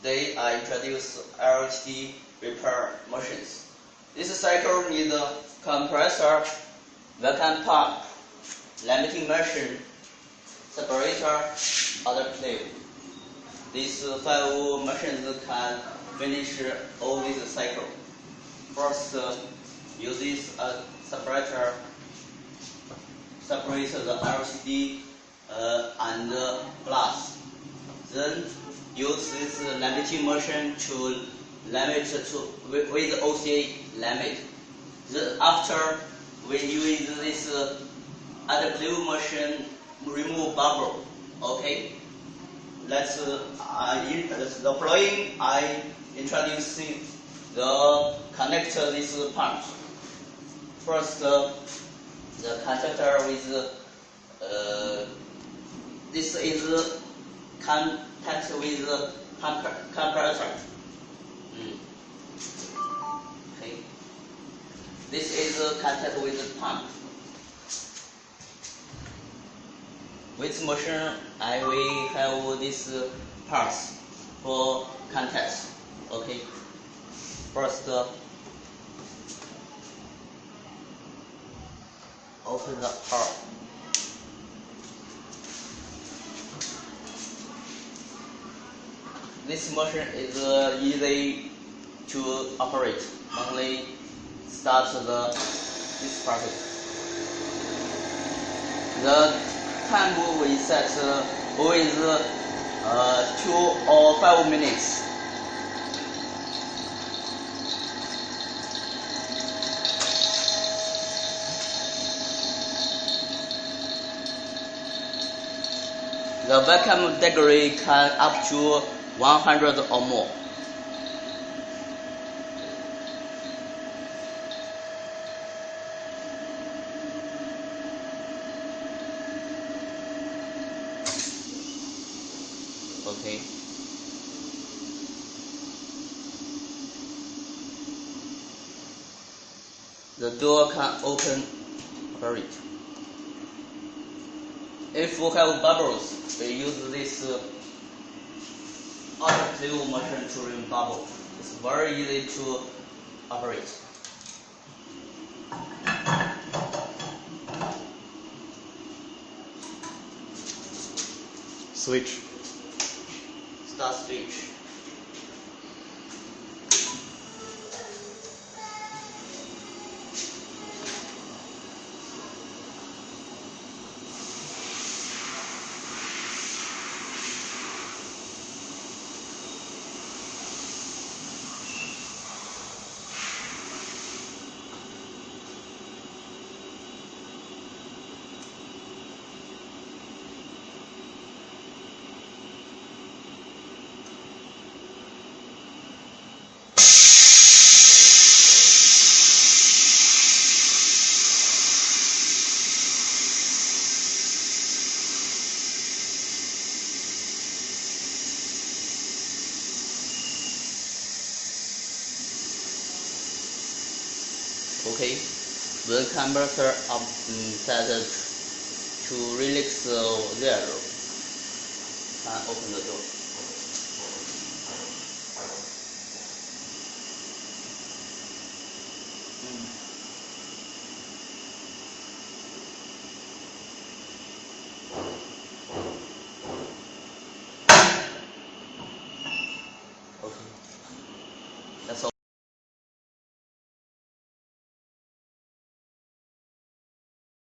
Today I introduce LHD repair machines. This cycle needs a compressor, vacuum pump, laminating machine, separator, other plate. These 5 machines can finish all this cycle. First, use this separator, separate the LCD and glass. Then use this laminating machine to laminate with OCA laminate. Then after we use this autoclave machine remove bubble. Okay. Let's the following I introducing the connector this pump. First, the connector with this is contact with the compressor. Okay. This is contact with the pump. With machine, I will have this parts for contact. Okay. First, open the part. This machine is easy to operate. Only start this process. The time we set always 2 or 5 minutes. The vacuum degree can up to 100 or more. Okay. The door can open operate. If we have bubbles, we use this autoclave machine to remove bubble. It's very easy to operate. Switch. Start switch. Okay, the compressor set to relax zero. Can open the door.